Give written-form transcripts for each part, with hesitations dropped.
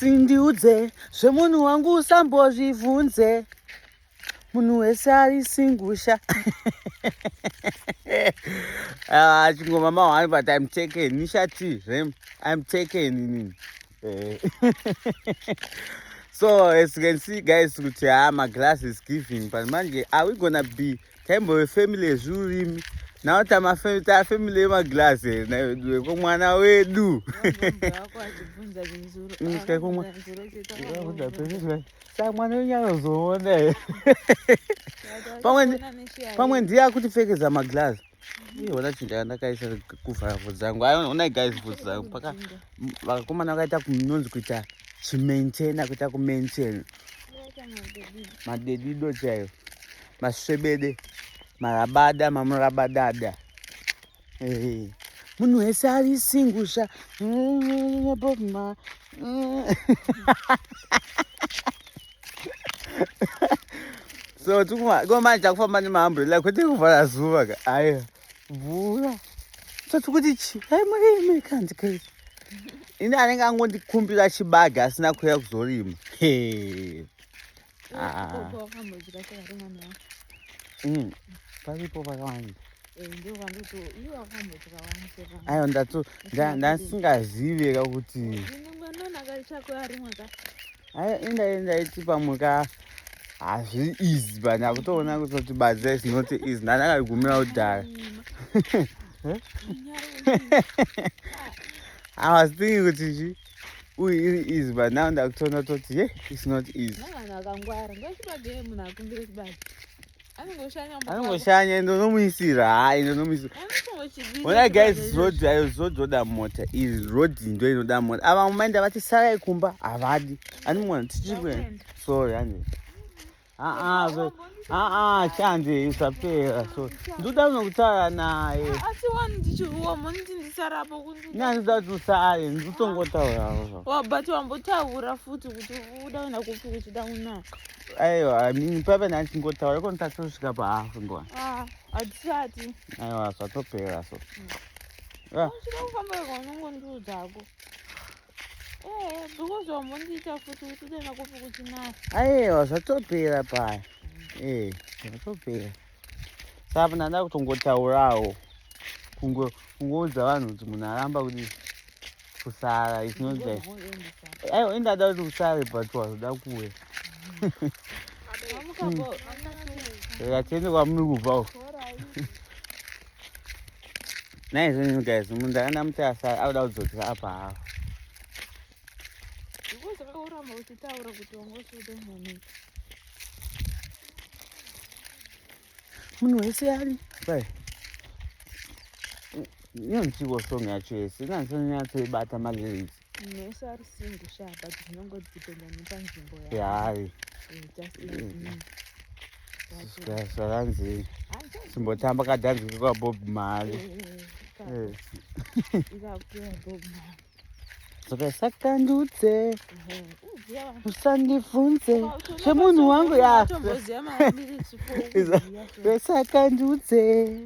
Sindiudze zvemunhu wangu usambozvivhunze munhu wese arisingusha. Chingoma mahwani but I'm taken. Nishati, I'm taken. So as you can see guys, my glass is giving. But manje, are we gonna be time of family as you now time my family my glass mwana wedu. Mwana unyazoona. Pamwe ndiya kutifekeza maglasi. Wona chinda ndakaisa kuvhara bvudzi dzangu. Ona guys bvudzi dzangu paka vakomana vakaita kunonzi kuita chimaintaina kuita kumaintain. Madedido chaiwo. Masvebede. Marabada mamurabadada. Munhu wese arisingusha. So manje takufamba nemaumbrella kwete kuvhara zuva ka. Aya mvura. So tikuti chi? Hai kanzi crazy. Ini anenge angondikumbira chibaga asina kuuya kuzorima. Paripo pakawanda. Ayo ndasingazive kuti enda iti pamwe hazvi easy but ndakutoona kuti badza is not easy. Ndandakagumira kudhara. I was thinking kuti iri easy but now ndakutoona kuti it's not easy. Anongoshanya ndonomuisira hai ndonomuisira. Ona guys zvodzoda mota iri road ndo inoda mota. Ava mumainda vati sarai kumba havadi. Animwana tichikwe. Sorry ani. Chanje isapera so. Ndoda unokutaura naye. Asi wani ndichiruwa mundi ndisarapo kuti. Nyanza tusare ndotongotaura. But wambotaura futi kuti uda kuenda kupi kuchida una. Aiwa, papa ndachingotaura ko ntakusvika pahafu ngwa. Hatisati. Aiwa, zvatopera so. Uchida kufamba kwaunongondiudzako. Because wambondiita futi kuti udaenda kupi kuchina. Aiwa, zvatopera paya. Zvatopera. Saka ndanda kutongotaurawo. Kungoudza vanhu kuti munhu aramba kuti kusara is not there. Aiwa, indada kuti kusare but wazoda kuwe. Tiende kwamuri kubva. Naizvozvo guys, munhu ndakanda muti asara auda kudzokera apa hafu. Munhu wese ari bai nyanzvigosonga yacho yese inyatsibata malyrics. Nese ari singusha but zvinongodipenda nepanzvimbo yaari zvakanzi simbotamba kadhanzika kwaBob Marley. Saka sakandudze usandivhunze zvemunhu wangu sakandudze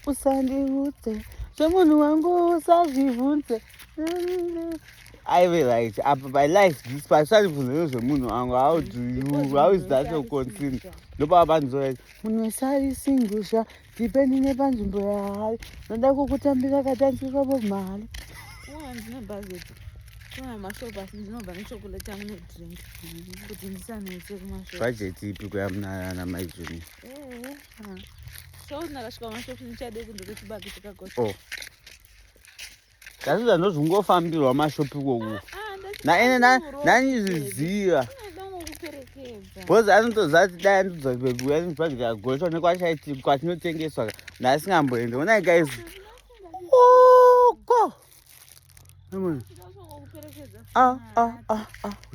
usandivhunze zvemunhu wangu usazvivhunze. I will like my life this person zvemunhu wangu. How is that so concerned? Ndopa vanhu munhu wese arisingusha dipendi nepanzvimbo yaari. Ndoda kukutambira kadhanzika kwaBob Marley. Ndine budget. Kuna mashopu asi ndinobva nechokoleti yangu nedrink kuti ndisanetse kumashopu. Budget ipi kuyamuna namaizvoni? So ndakasvika kumashopu ndichade kunze chibage chakakosha. Ndazviza ndozvingofambirwa mashopu ikoko. Ndaniziziva. Because anotozati dai anotozabekuya nebudget yakagosha nekwachaitii kwatinotengeswa ndasingamboende. Ona guys. Go. We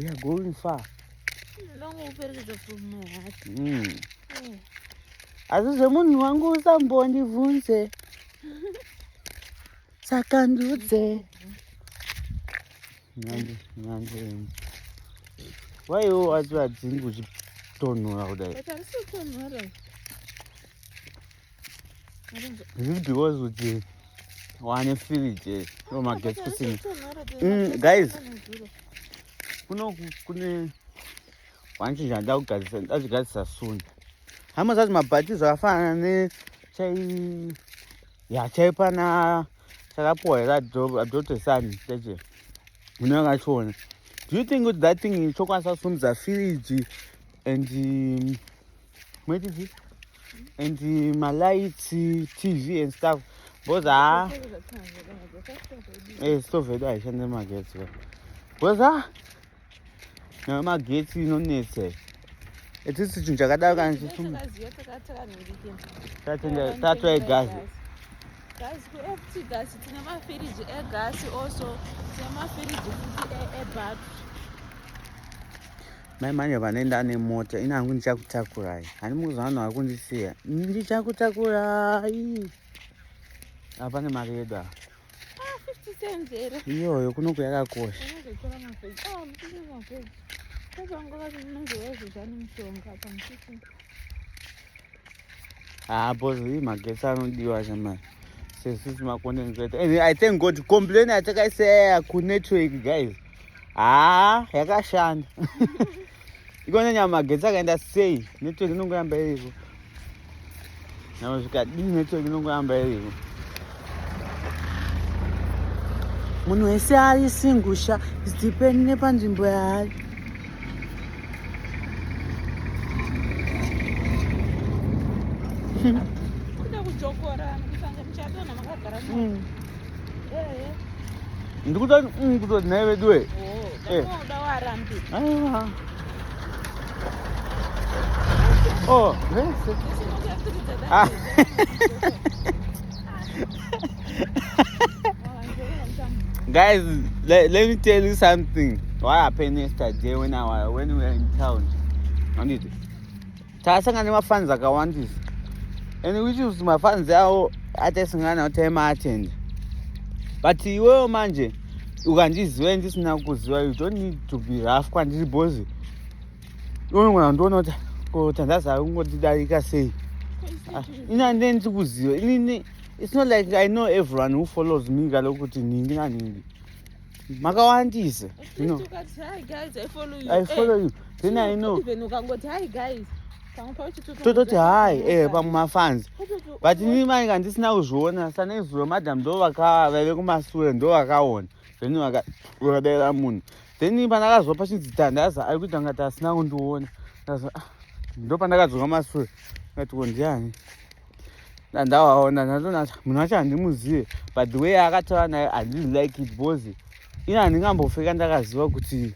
are going far. Asi zvemunhu wangu usambondivhunze sakandudze. Waiwo wati vadzini kuchitonhora kudai? Is it because kuti wane fridge no magetsi kusina? Guys, kune wanchinja ndakugadzisa soon. Hama zazi mabhatizo akafana chaipana chakapuwa here adhotesani cheche munakachona. Do you think that thing chokwanisa kusumudza fridge and and my lights, TV and stuff? Because stove yedu haishande magetsi. Because nayo magetsi inonetse. Etisi chinhu chakadaro kana chisumudza. Tatwa gas. Guys, ku-FT gas tine mafiriji egasi also tine mafiriji futhi ebattery. Mai manje vanoenda nemota inangu ndichakutakurai. Handimuzwa vanhu vari kundisiya. Ndichakutakurai. Hapana mari yedu apa. 50 cents here. Iyoyo kunoku yakakosha. Unozotora mavheji. Muchini mavheji. Pezvangu vakati munozowezvezvani mushonga pamuchini. Boss, hii magetsi anodiwa chamai. Sisi macontent creator. And I thank God complain atakaisaya ku network guys. Yakashanda. Ikona nyama magetsi akaenda sei network inongoyamba iriko. Nawo zvikadini network inongoyamba iriko. Munhu wese ari singusha zidepende nepanzvimbo yaari. Kuda kujokora nekusange muchadona makagara Ndikutoti naye veduwe. Uda warambira. Vese. Guys, let me tell you something. What happened yesterday when we were in town? Tasangana nemafans akawandisa. And which is mafans awo atesingana utema attend. But iwewe manje ukandiziva ndisina kuziva, you don't need to be rough kwandiri bozi. Unogona ndiona kuti kotandaza kungotidarika sei. Ina ndendiri kuziva. It's not like I know everyone who follows me kaloku kuti ningi naningi. Makawandisa. You know. Hi guys, I follow you. I follow you. Then I know. Even ukangoti hi guys. Tototi hi pamafans. But inini manje kandisina kuzviona sanezuva madam ndo vave kumasure ndo vakaona. Then vakadayira munhu. Then pandakazwa pachinzi tandaza ari kuita ngati asina kundiona. Ndo pandakadzoka masure. Ngati ndiani. Ndawaona ndandona munhu wacho handimuzive. But the way akataura naye I didn't like it because ina handingambofika ndakaziva kuti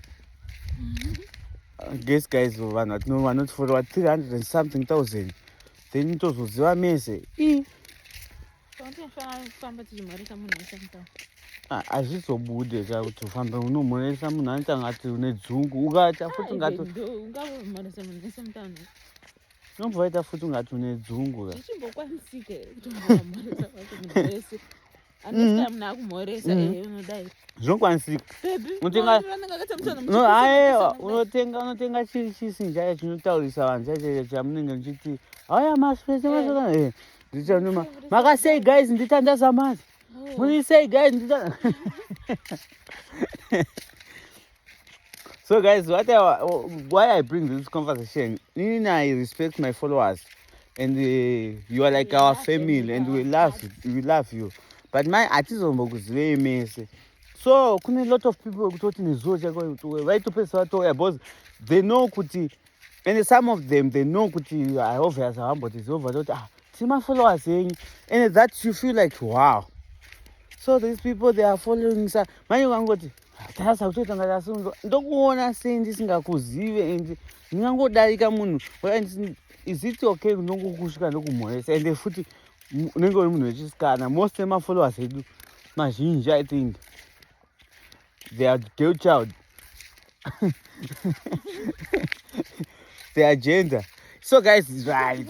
guess guys vanhu vanotifollowa 300 and something thousand. Then tozoziva mese. Hazvizobude kuti ufambe unomhoresa munhu anoita ngati une dzungu. Ukaita futi ngati unobva waita futi ungati une dzungu. Zvichimbokwanisike kuti unomhoresa munhu wese. Andisika munhu akumhoresa unodai. Zvinokwanisika. Unotenga chisinja chaya chinotaurisa vanhu chaicho chamunenge muchiti haya maswese ndichanoma makasei guys nditandaza mari. Munisei guys nditandaza. So guys, why I bring this conversation, I respect my followers and you are like our family and we love you. But my atizombokuzive mese. So kune a lot of people kutoti nezuva chako vaitopesa vatoya because they know kuti, and some of them they know kuti obvious avambotiziva toti tima followers yenyu, and that you feel like wow. So these people they are following sa manje ukangoti tasa kutoita ngati asunzo ndokuona sei ndisingakuzive and ndingangodarika munhu. Is it okay kunongokusvika ndokumhoresa and futi unenge uri munhu wechisikana? Most emafollowers edu mazhinji I think they are girl child. They are gender. So guys, it's right.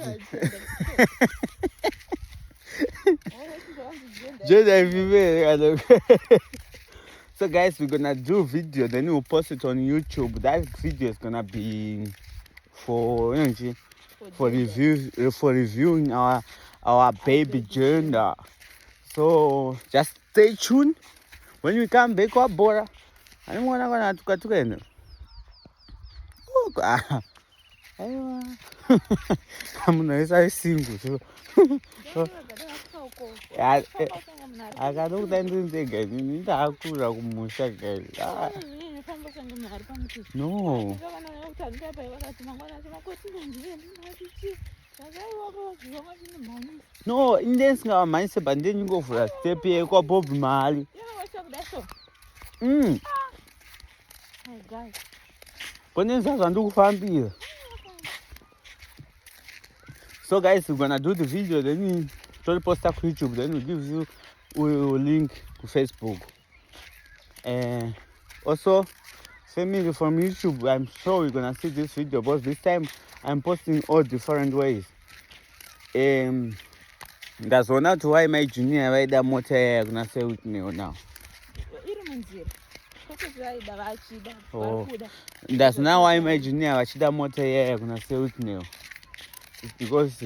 Gender female. So guys, we're gonna do a video, then we'll post it on YouTube. That video is gonna be for reviewing our baby gender. So just stay tuned. When we come back, Bora, I don't want to tukatukaenda. aiwa munhu wese aisingu so akanokuda ndinzega inini ndakura kumusha guys. No. No, indensingavamhanyise but ndenyingovhura step yekwaBob Marley. Ponenzazva ndikufambira. So guys, we're gonna do the video, then we'll post up YouTube, then we'll give you a link to Facebook. And also, family from YouTube, I'm sure you're gonna see this video, but this time I'm posting all different ways. That's one out why my junior ride that motor gonna say with me now. Oh, that's now why my junior ride motor here gonna say with me. It's because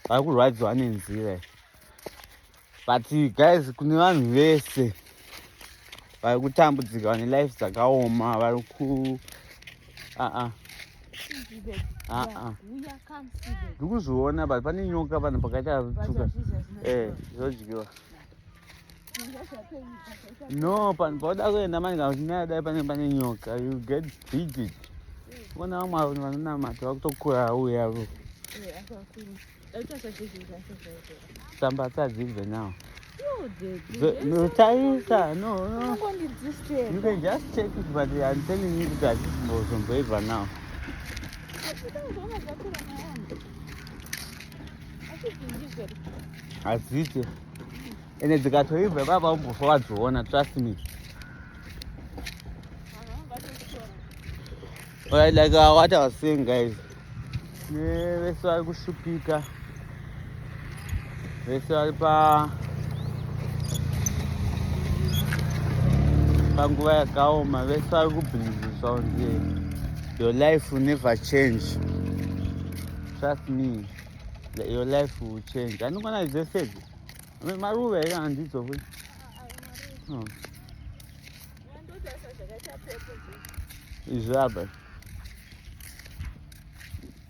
I could ride one in zero. But guys, kune vanhu vese vari kutambudzika vane life dzakaoma vari ku ndiri kuzviona but pane nyoka panhu pakaita tuka zvodyiwa. No, panhu pauda kuenda maninga kuchinadai pane nyoka, you get big. Ona vamwe vanhu vanonamata vakutokura auyavo samba dzibve now. No, Tarisa, no. You can just check it, but I'm telling you that this is some paper now. Azite. And it's got to be about before I wanna trust me. Alright, like what I was saying, guys. Let's go Shupika. Let's go panguva yakaoma vese vari kubhiziviswa kunze your life will never change. Trust me, your life will change. Anokwana zvese maruva here handidzo kwe izvaba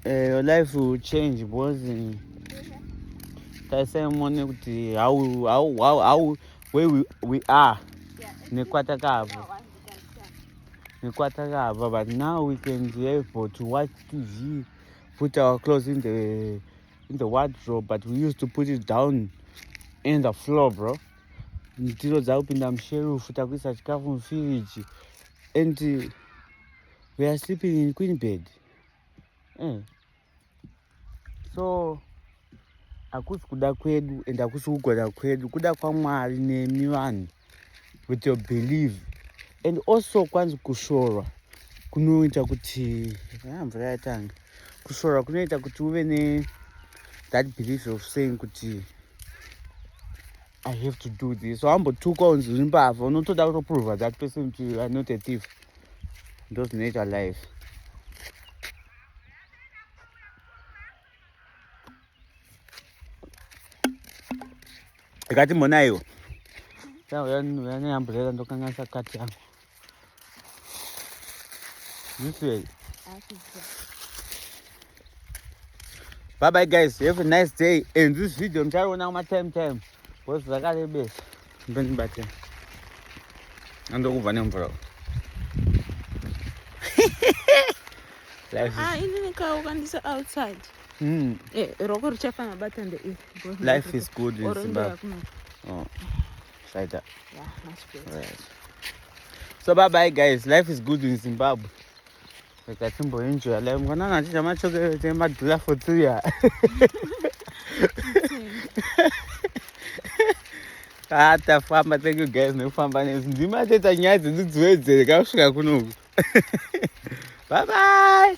your life will change because taisaimone kuti how where we are nekwatakabva, but now we can be able to watch TV, put our clothes in the wardrobe, but we used to put it down in the floor, bro. Ndiro dzaupinda musherufu takuisa chikafu mufiriji and we are sleeping in queen bed. So hakusi kuda kwedu and hakusi kugona kwedu, kuda kwaMwari nemi vanhu with your belief. And also kwanza kushora kunoita kuti mvura yatanga kushora kunoita kuti uve ne that belief of saying kuti I have to do this. So ambotuka unzuri mbavha unotoda kutoprova that person to you are not a thief. Those nature life. Ikati mona hiyo uyaniambuleka ndokanganisa kati yangu this way. Bye bye guys, have a nice day. And this video mchaona kuma time because zvakarembesa mbendibate andokubva nemvura inini kaukandisa outside roko richafana bata ndei life is good in Zimbabwe. Like that. Yeah, that's good. Right. So bye bye guys, life is good in Zimbabwe. Like I think enjoy life. Mwana nachita machoke madhula for 2 years. Tafamba, thank you guys nekufamba nesi. Ndimateta nyaya dzedziwedzere kasvika kunoku. Bye bye.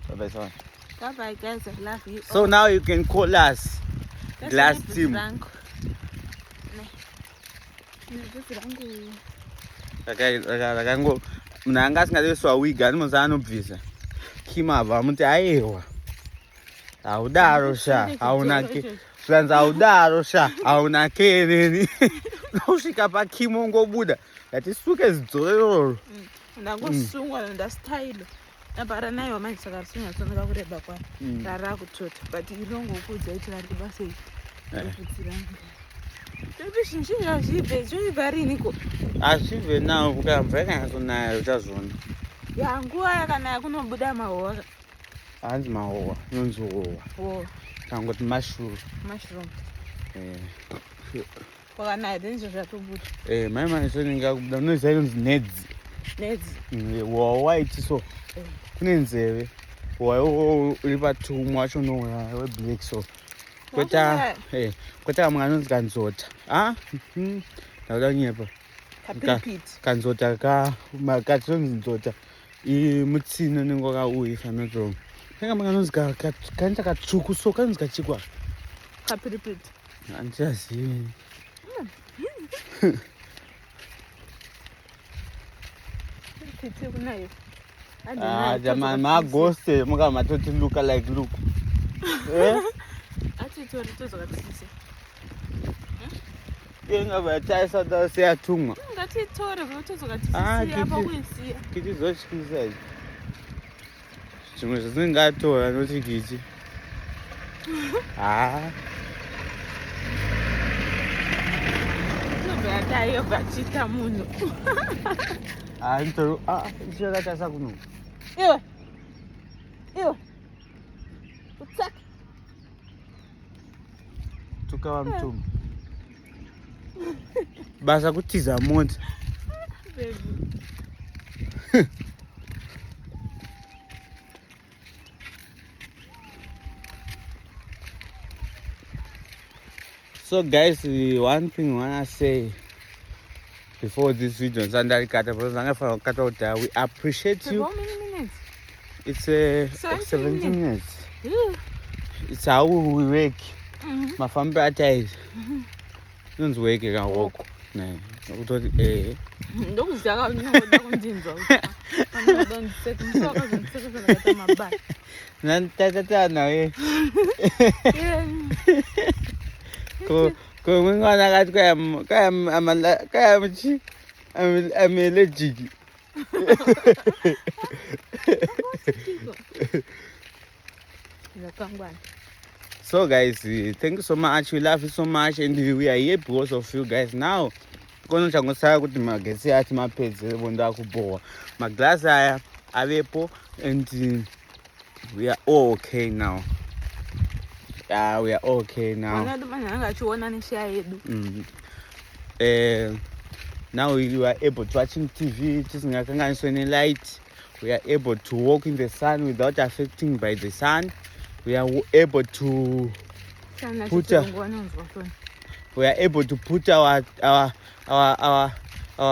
Bye bye son. Bye bye guys, I love you. So now you can call us Glass Team. Rakango munhu anga asingazoiswa wig anomuza anobvisa kimabva muti aiwa haudaro sha haunake zvanzi haudaro sha haunake neni nosvika pakimo ngobuda yatisuke zidzoro iroro ndangosungwa ndastyle apa ranayo manje saka risinyatsoneka kureba kwaro rara kutota but iringokudza kuti rareba sei vhudzi rangu topi zhinji zvazvibve zvoibva riniko azvibve nawo ukamva yakanyatsonayo uchazviona nguva yakanaya kunobuda mahowa hanzi mahowa inonzi howa kangoti mushroom kwakanaya dzenizvo zvatobuda mai manisonenga kubuda unoziva inonzi nedzi howa waiti so kune nzeve howa uri patumwe wacho weblack so kweta kamwe anonzi kanzota ndakuda kunyepa kanzota katinonzi nzota mutsino nenga wakauya if I'm not wrong kangamwe kanonzi kanita katsvuku so kanonzi kachikwa kapiripiti handichazivi kunayo magoste mukamatoti luka like look atitori tozvakatisisa ingavachaisata seyatumwa ngatitore tozvakatisisiapa kuisiya kichizotyisa ichi zvimwe zvisingatora noti kichi yobva achiita munhu ichiyakachasa kuno iwe utsaka tukava mutumbu basa kutiza mota So guys, one thing I wanna say before this video, we appreciate you. How many minutes? It's 17 minutes. It's how we work. My family is don't work and walk. Ndokuziva unoda kundinzwa nanditatata nawe komwingwana akati kayamuchi amelejik. So guys, thank you so much. We love you so much and we are here because of you guys. Now kono changosaya kuti magesi ati mapedze bonda kubowa maglasi aya avepo and we are all okay now. We are okay now. Now we are able to watching TV, light. We are able to walk in the sun without affecting by the sun. We are able to put our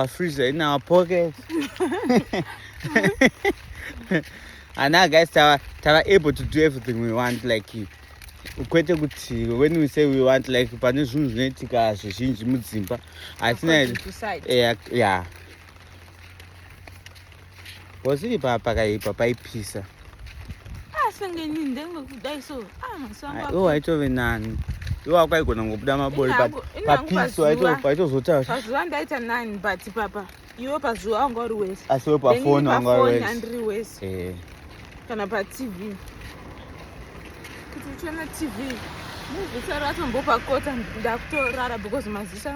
freezer in our pocket. And now guys, we are able to do everything we want like you. When we say we want like yeah. Was it Papa pizza? Oh, I told you you are quite good on Obama boy, but pizza, I told you. But Papa, you up as well, God ways. I saw a phone on ways. Can about TV. TV. Because my sister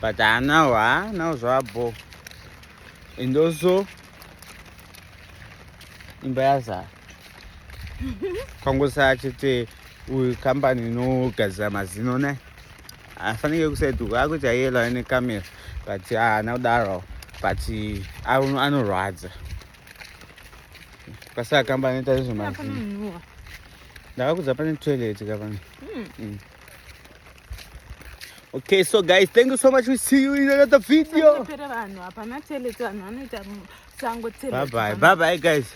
but now so and also in Baza Congo Sachete company no Gazamazino. I funny you said to go to a yellow in a camera, but now Daro, but I know rides. Because I company tells you, that was happening to okay, so guys, thank you so much. We see you in another video. Bye bye, guys.